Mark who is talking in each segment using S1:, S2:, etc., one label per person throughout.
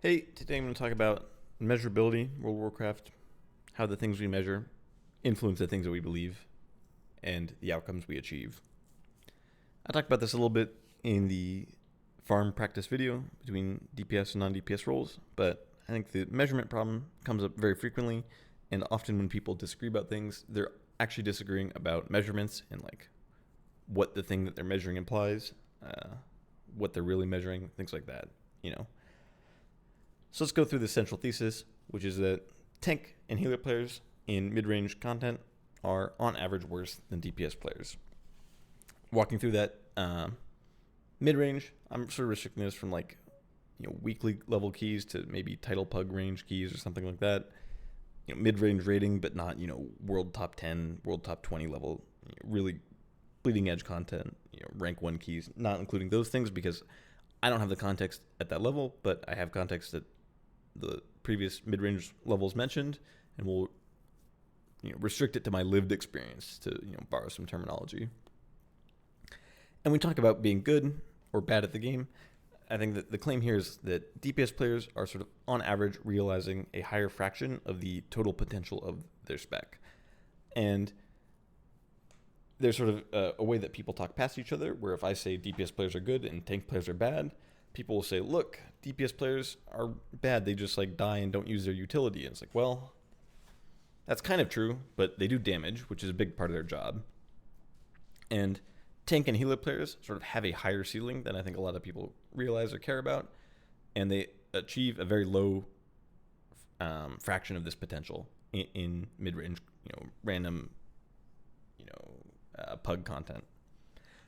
S1: Hey, today I'm going to talk about measurability, World of Warcraft, how the things we measure influence the things that we believe, and the outcomes we achieve. I talked about this a little bit in the farm practice video between DPS and non-DPS roles, but I think the measurement problem comes up very frequently, and often when people disagree about things, they're actually disagreeing about measurements and like what the thing that they're measuring implies, what they're really measuring, things like that, you know. So let's go through the central thesis, which is that tank and healer players in mid-range content are on average worse than DPS players. Walking through that mid-range, I'm sort of restricting this from like weekly level keys to maybe title pug range keys or something like that. Mid-range rating, but not world top 10, world top 20 level, really bleeding edge content, rank 1 keys, not including those things because I don't have the context at that level, but I have context that the previous mid-range levels mentioned, and we'll restrict it to my lived experience to borrow some terminology. And we talk about being good or bad at the game. I think that the claim here is that DPS players are sort of on average realizing a higher fraction of the total potential of their spec. And there's sort of a way that people talk past each other, where if I say DPS players are good and tank players are bad, people will say, look, DPS players are bad. They just like die and don't use their utility. And it's like, well, that's kind of true, but they do damage, which is a big part of their job. And tank and healer players sort of have a higher ceiling than I think a lot of people realize or care about. And they achieve a very low fraction of this potential in mid-range, random, pug content.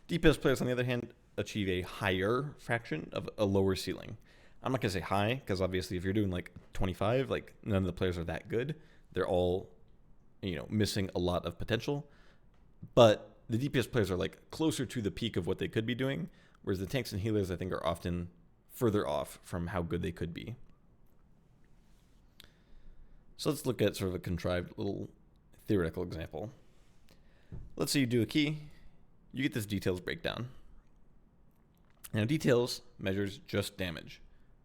S1: DPS players, on the other hand, achieve a higher fraction of a lower ceiling. I'm not going to say high, because obviously if you're doing like 25, like none of the players are that good. They're all, missing a lot of potential. But the DPS players are like closer to the peak of what they could be doing, whereas the tanks and healers, I think, are often further off from how good they could be. So let's look at sort of a contrived little theoretical example. Let's say you do a key, you get this details breakdown. Now, details measures just damage.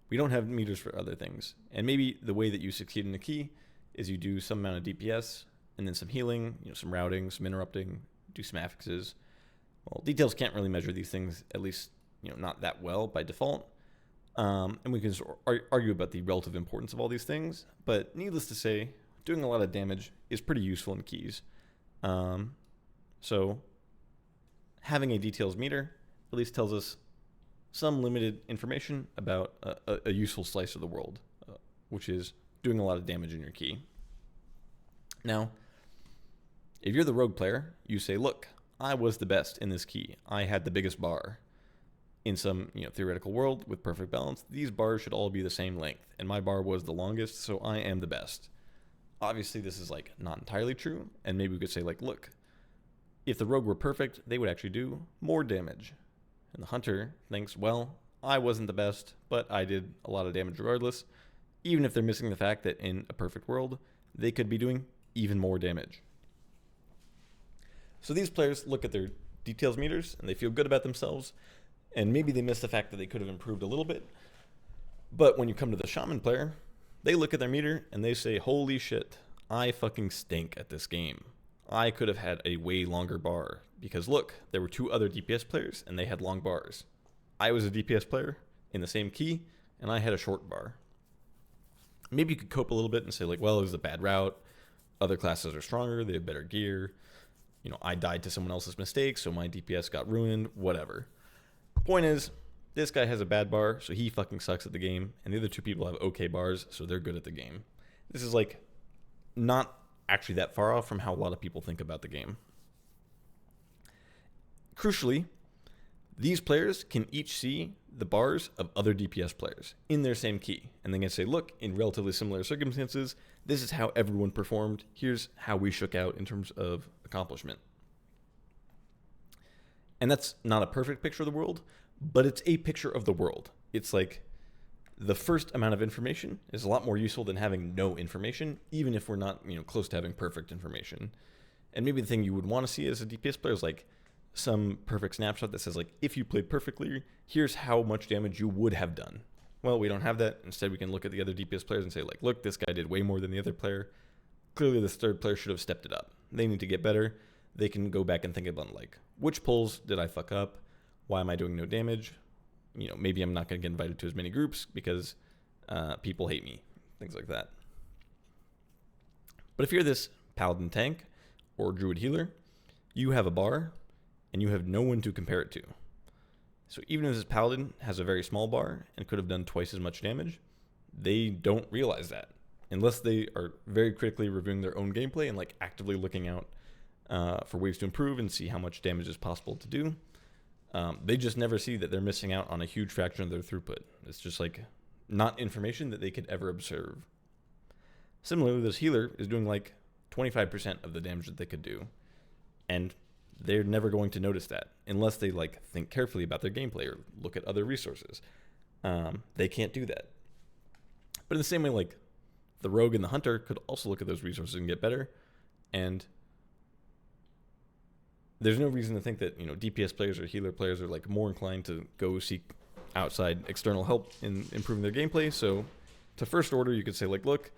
S1: We don't have meters for other things. And maybe the way that you succeed in a key is you do some amount of DPS and then some healing, some routing, some interrupting, do some affixes. Well, details can't really measure these things, at least not that well by default. And we can argue about the relative importance of all these things. But needless to say, doing a lot of damage is pretty useful in keys. So having a details meter at least tells us some limited information about a useful slice of the world, which is doing a lot of damage in your key. Now, if you're the rogue player, you say, look, I was the best in this key. I had the biggest bar. In some theoretical world with perfect balance, these bars should all be the same length, and my bar was the longest, so I am the best. Obviously, this is like not entirely true, and maybe we could say like, look, if the rogue were perfect, they would actually do more damage. And the hunter thinks, well, I wasn't the best, but I did a lot of damage regardless, even if they're missing the fact that in a perfect world, they could be doing even more damage. So these players look at their details meters and they feel good about themselves, and maybe they miss the fact that they could have improved a little bit. But when you come to the shaman player, they look at their meter and they say, holy shit, I fucking stink at this game. I could have had a way longer bar because look, there were 2 other DPS players and they had long bars. I was a DPS player in the same key and I had a short bar. Maybe you could cope a little bit and say like, well, it was a bad route. Other classes are stronger. They have better gear. I died to someone else's mistake, so my DPS got ruined, whatever. Point is, this guy has a bad bar, so he fucking sucks at the game. And the other 2 people have okay bars, so they're good at the game. This is like not actually that far off from how a lot of people think about the game. Crucially, these players can each see the bars of other DPS players in their same key. And they can say, look, in relatively similar circumstances, this is how everyone performed. Here's how we shook out in terms of accomplishment. And that's not a perfect picture of the world, but it's a picture of the world. It's like the first amount of information is a lot more useful than having no information, even if we're not close to having perfect information. And maybe the thing you would want to see as a DPS player is like some perfect snapshot that says like, if you played perfectly, here's how much damage you would have done. Well, we don't have that. Instead, we can look at the other DPS players and say, like, look, this guy did way more than the other player. Clearly, this third player should have stepped it up. They need to get better. They can go back and think about, like, which pulls did I fuck up? Why am I doing no damage? Maybe I'm not going to get invited to as many groups because people hate me. Things like that. But if you're this paladin tank or druid healer, you have a bar and you have no one to compare it to. So even if this paladin has a very small bar and could have done twice as much damage, they don't realize that unless they are very critically reviewing their own gameplay and like actively looking out for ways to improve and see how much damage is possible to do. They just never see that they're missing out on a huge fraction of their throughput. It's just like not information that they could ever observe. Similarly, this healer is doing like 25% of the damage that they could do, and they're never going to notice that unless they like think carefully about their gameplay or look at other resources. They can't do that. But in the same way, like the rogue and the hunter could also look at those resources and get better. And there's no reason to think that, DPS players or healer players are like more inclined to go seek outside external help in improving their gameplay. So to first order, you could say like, look,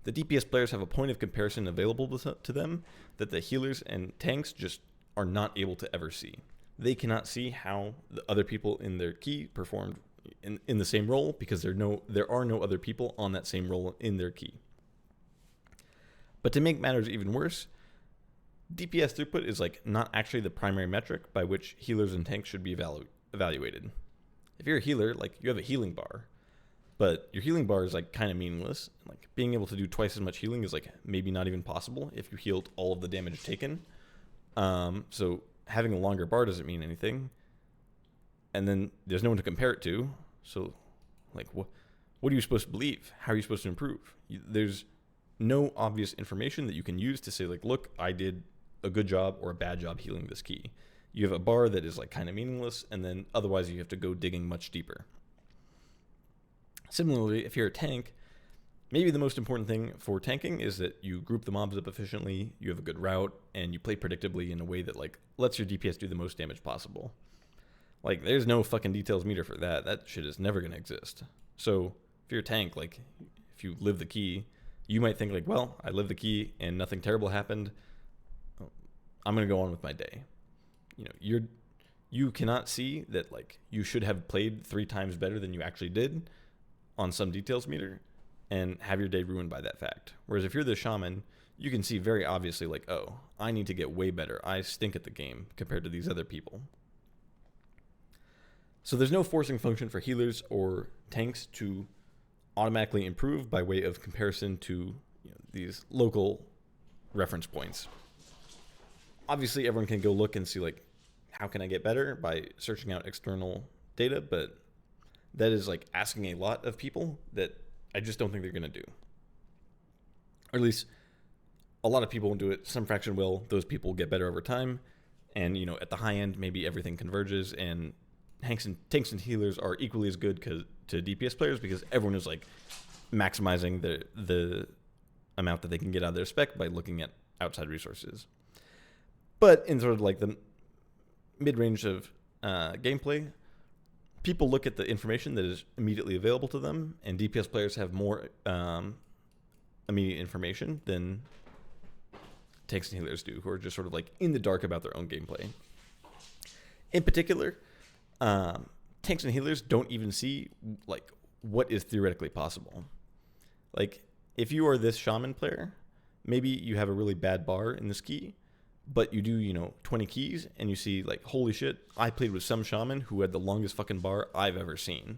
S1: the DPS players have a point of comparison available to them that the healers and tanks just are not able to ever see. They cannot see how the other people in their key performed in the same role because there are no other people on that same role in their key. But to make matters even worse, DPS throughput is like not actually the primary metric by which healers and tanks should be evaluated. If you're a healer, like you have a healing bar, but your healing bar is like kind of meaningless. Like being able to do twice as much healing is like maybe not even possible if you healed all of the damage taken. So having a longer bar doesn't mean anything. And then there's no one to compare it to. So like what are you supposed to believe? How are you supposed to improve? There's no obvious information that you can use to say like, look, I did a good job or a bad job healing this key. You have a bar that is like kind of meaningless, and then otherwise you have to go digging much deeper. Similarly, if you're a tank, maybe the most important thing for tanking is that you group the mobs up efficiently, you have a good route, and you play predictably in a way that like lets your DPS do the most damage possible. Like there's no fucking details meter for that. That shit is never gonna exist. So if you're a tank, like if you live the key, you might think like, well, I lived the key and nothing terrible happened. I'm gonna go on with my day. You cannot see that like you should have played 3 times better than you actually did on some details meter and have your day ruined by that fact. Whereas if you're the shaman, you can see very obviously like, oh, I need to get way better. I stink at the game compared to these other people. So there's no forcing function for healers or tanks to automatically improve by way of comparison to these local reference points. Obviously, everyone can go look and see like, how can I get better by searching out external data, but that is like asking a lot of people that I just don't think they're going to do. Or at least a lot of people won't do it. Some fraction will. Those people get better over time. And, at the high end, maybe everything converges and tanks and healers are equally as good to DPS players because everyone is like maximizing the amount that they can get out of their spec by looking at outside resources. But in sort of like the mid-range of gameplay, people look at the information that is immediately available to them, and DPS players have more immediate information than tanks and healers do, who are just sort of like in the dark about their own gameplay. In particular, tanks and healers don't even see like what is theoretically possible. Like if you are this shaman player, maybe you have a really bad bar in this key, but you do, 20 keys and you see like, holy shit, I played with some shaman who had the longest fucking bar I've ever seen.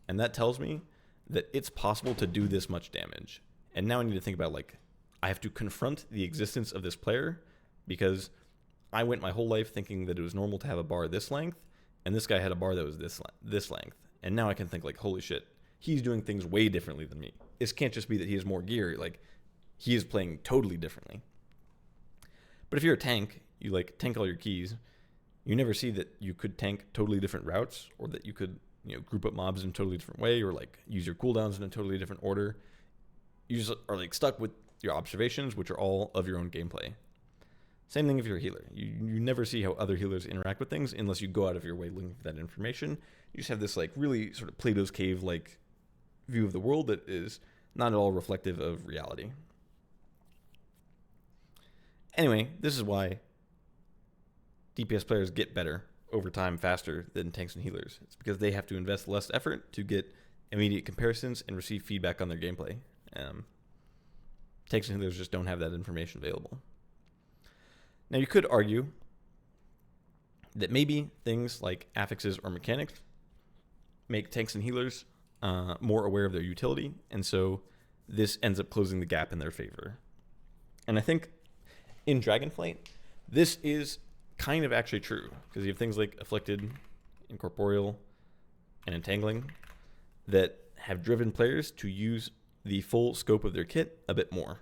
S1: And that tells me that it's possible to do this much damage. And now I need to think about like, I have to confront the existence of this player because I went my whole life thinking that it was normal to have a bar this length, and this guy had a bar that was this length. And now I can think like, holy shit, he's doing things way differently than me. It can't just be that he has more gear. Like he is playing totally differently. But if you're a tank, you like tank all your keys, you never see that you could tank totally different routes, or that you could, group up mobs in a totally different way, or like use your cooldowns in a totally different order. You just are like stuck with your observations, which are all of your own gameplay. Same thing if you're a healer. You never see how other healers interact with things unless you go out of your way looking for that information. You just have this like really sort of Plato's cave like view of the world that is not at all reflective of reality. Anyway, this is why DPS players get better over time faster than tanks and healers. It's because they have to invest less effort to get immediate comparisons and receive feedback on their gameplay. Tanks and healers just don't have that information available. Now, you could argue that maybe things like affixes or mechanics make tanks and healers more aware of their utility, and so this ends up closing the gap in their favor. And I think in Dragonflight, this is kind of actually true, because you have things like Afflicted, Incorporeal, and Entangling that have driven players to use the full scope of their kit a bit more.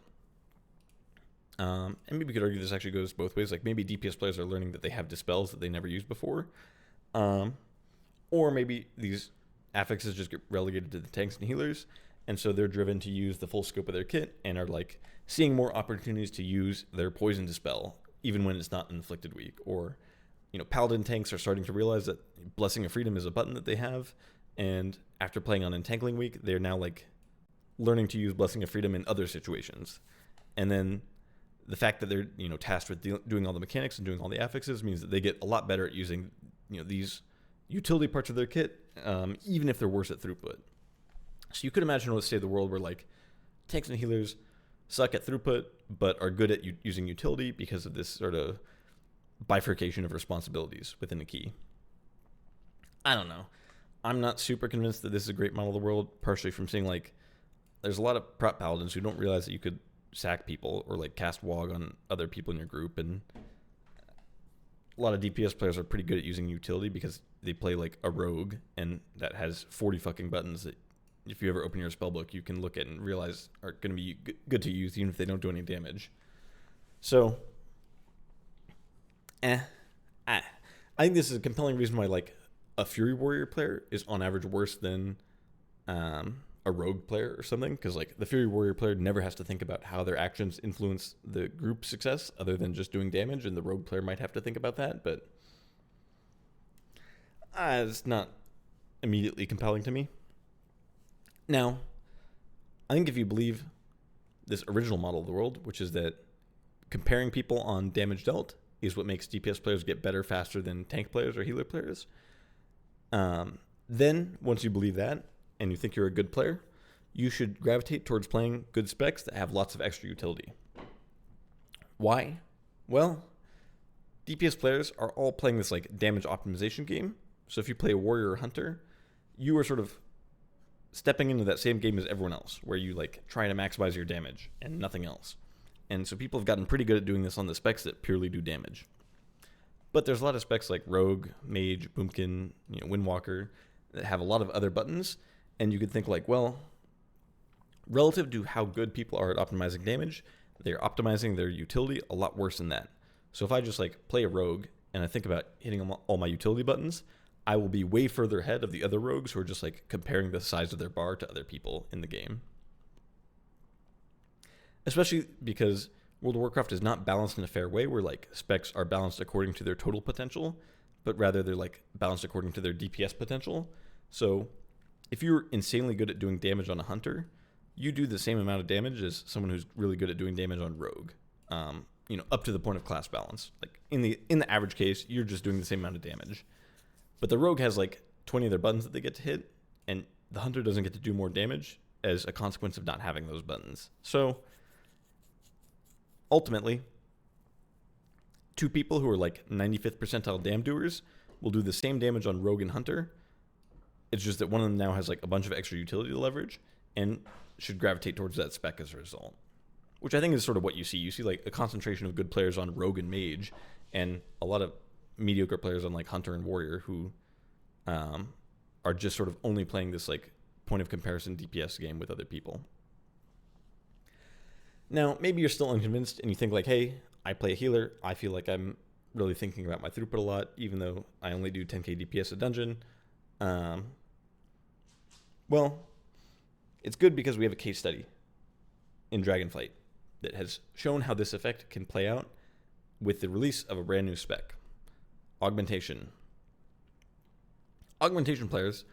S1: And maybe we could argue this actually goes both ways. Like maybe DPS players are learning that they have dispels that they never used before. Or maybe these affixes just get relegated to the tanks and healers, and so they're driven to use the full scope of their kit and are like seeing more opportunities to use their poison dispel even when it's not an Afflicted week. Or, Paladin tanks are starting to realize that Blessing of Freedom is a button that they have, and after playing on Entangling week, they're now like learning to use Blessing of Freedom in other situations. And then the fact that they're tasked with doing all the mechanics and doing all the affixes means that they get a lot better at using these utility parts of their kit, even if they're worse at throughput. So you could imagine a state of the world where like tanks and healers suck at throughput but are good at using utility because of this sort of bifurcation of responsibilities within a key. I don't know. I'm not super convinced that this is a great model of the world, partially from seeing like there's a lot of prop paladins who don't realize that you could sack people or like cast WOG on other people in your group, and a lot of DPS players are pretty good at using utility because they play like a rogue and that has 40 fucking buttons that if you ever open your spellbook you can look at and realize are going to be good to use even if they don't do any damage. So I think this is a compelling reason why like a Fury Warrior player is on average worse than a rogue player or something, because like the Fury Warrior player never has to think about how their actions influence the group success other than just doing damage, and the rogue player might have to think about that, but it's not immediately compelling to me. Now, I think if you believe this original model of the world, which is that comparing people on damage dealt is what makes DPS players get better faster than tank players or healer players, then once you believe that and you think you're a good player, you should gravitate towards playing good specs that have lots of extra utility. Why? Well, DPS players are all playing this like damage optimization game. So if you play a warrior or hunter, you are sort of stepping into that same game as everyone else, where you like try to maximize your damage and nothing else. And so people have gotten pretty good at doing this on the specs that purely do damage. But there's a lot of specs like Rogue, Mage, Boomkin, Windwalker that have a lot of other buttons, and you could think like, well, relative to how good people are at optimizing damage, they're optimizing their utility a lot worse than that. So if I just like play a Rogue and I think about hitting all my utility buttons, I will be way further ahead of the other rogues who are just like comparing the size of their bar to other people in the game. Especially because World of Warcraft is not balanced in a fair way where like specs are balanced according to their total potential, but rather they're like balanced according to their DPS potential. So if you're insanely good at doing damage on a hunter, you do the same amount of damage as someone who's really good at doing damage on rogue. Up to the point of class balance. Like in the average case, you're just doing the same amount of damage. But the rogue has like 20 of their buttons that they get to hit, and the hunter doesn't get to do more damage as a consequence of not having those buttons. So ultimately, two people who are like 95th percentile dam doers will do the same damage on rogue and hunter. It's just that one of them now has like a bunch of extra utility to leverage and should gravitate towards that spec as a result, which I think is sort of what you see. You see like a concentration of good players on rogue and mage, and a lot of mediocre players on like hunter and warrior who are just sort of only playing this like point of comparison DPS game with other people. Now, maybe you're still unconvinced and you think like, hey, I play a healer. I feel like I'm really thinking about my throughput a lot, even though I only do 10k DPS a dungeon. Well, it's good because we have a case study in Dragonflight that has shown how this effect can play out with the release of a brand new spec. Augmentation. Augmentation players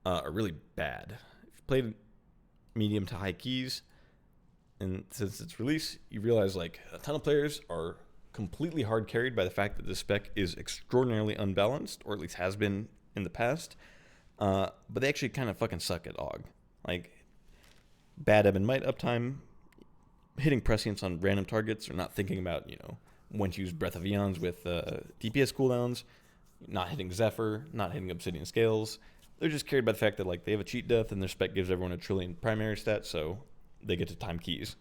S1: are really bad. played medium to high keys, and since its release, you realize like a ton of players are completely hard carried by the fact that the spec is extraordinarily unbalanced, or at least has been in the past. But they actually kind of fucking suck at AUG. Like, bad ebb and might uptime, hitting prescience on random targets, or not thinking about, when to use Breath of Eons with DPS cooldowns, not hitting Zephyr, not hitting Obsidian Scales. They're just carried by the fact that like they have a cheat death and their spec gives everyone a trillion primary stats, so they get to time keys.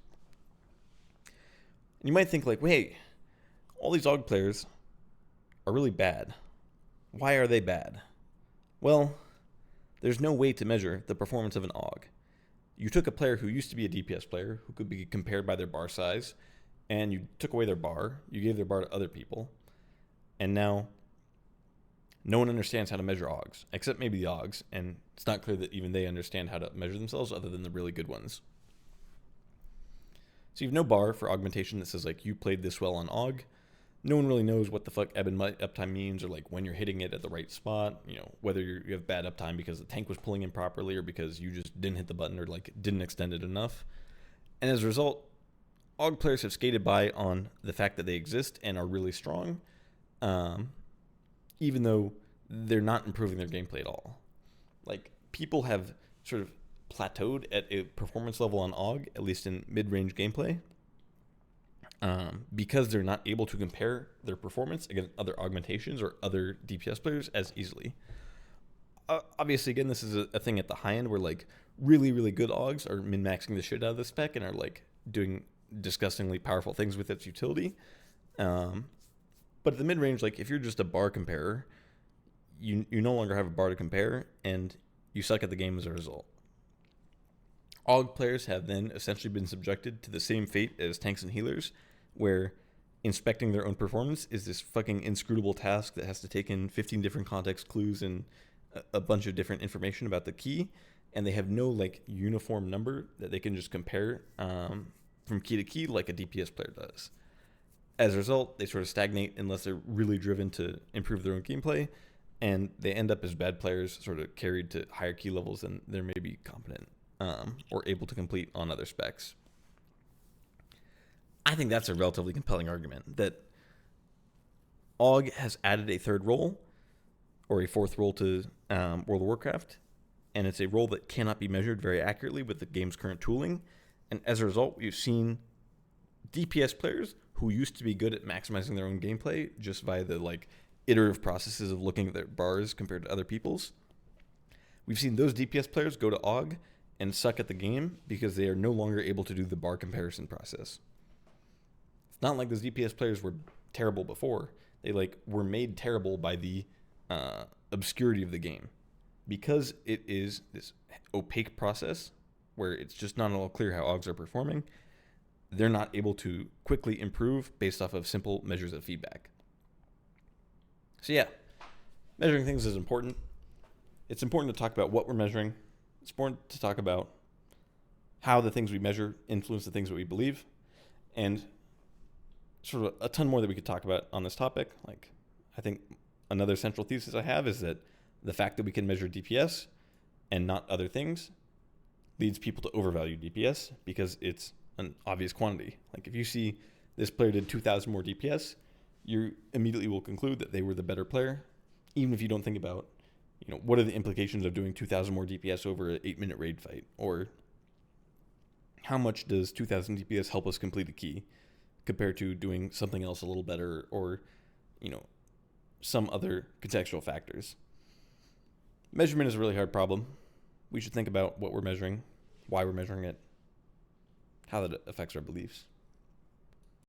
S1: And you might think like, wait, all these AUG players are really bad. Why are they bad? Well, there's no way to measure the performance of an AUG. You took a player who used to be a DPS player, who could be compared by their bar size, and you took away their bar, you gave their bar to other people, and now no one understands how to measure AUGs, except maybe the AUGs, and it's not clear that even they understand how to measure themselves other than the really good ones. So you have no bar for augmentation that says like you played this well on AUG. No one really knows what the fuck ebb and uptime means, or like when you're hitting it at the right spot, whether you have bad uptime because the tank was pulling in properly or because you just didn't hit the button or like didn't extend it enough. And as a result, AUG players have skated by on the fact that they exist and are really strong, even though they're not improving their gameplay at all. Like, people have sort of plateaued at a performance level on AUG, at least in mid-range gameplay, because they're not able to compare their performance against other augmentations or other DPS players as easily. Obviously, again, this is a thing at the high end where like really, really good AUGs are min-maxing the shit out of the spec and are like doing disgustingly powerful things with its utility. But at the mid-range, like if you're just a bar comparer, you no longer have a bar to compare, and you suck at the game as a result. AUG players have then essentially been subjected to the same fate as tanks and healers, where inspecting their own performance is this fucking inscrutable task that has to take in 15 different context clues and a bunch of different information about the key, and they have no like uniform number that they can just compare from key to key like a DPS player does. As a result, they sort of stagnate unless they're really driven to improve their own gameplay, and they end up as bad players, sort of carried to higher key levels than they're maybe competent or able to complete on other specs. I think that's a relatively compelling argument, that AUG has added a third role, or a fourth role to World of Warcraft, and it's a role that cannot be measured very accurately with the game's current tooling, and as a result, we've seen DPS players who used to be good at maximizing their own gameplay just via the like iterative processes of looking at their bars compared to other people's. We've seen those DPS players go to AUG and suck at the game because they are no longer able to do the bar comparison process. It's not like those DPS players were terrible before. They like were made terrible by the obscurity of the game. Because it is this opaque process where it's just not at all clear how AUGs are performing, they're not able to quickly improve based off of simple measures of feedback. So yeah, measuring things is important. It's important to talk about what we're measuring. It's important to talk about how the things we measure influence the things that we believe, and sort of a ton more that we could talk about on this topic. Like, I think another central thesis I have is that the fact that we can measure DPS and not other things leads people to overvalue DPS because it's an obvious quantity. Like, if you see this player did 2,000 more DPS, you immediately will conclude that they were the better player, even if you don't think about, what are the implications of doing 2,000 more DPS over an 8-minute raid fight? Or how much does 2,000 DPS help us complete a key compared to doing something else a little better, or, some other contextual factors? Measurement is a really hard problem. We should think about what we're measuring, why we're measuring it, how that affects our beliefs.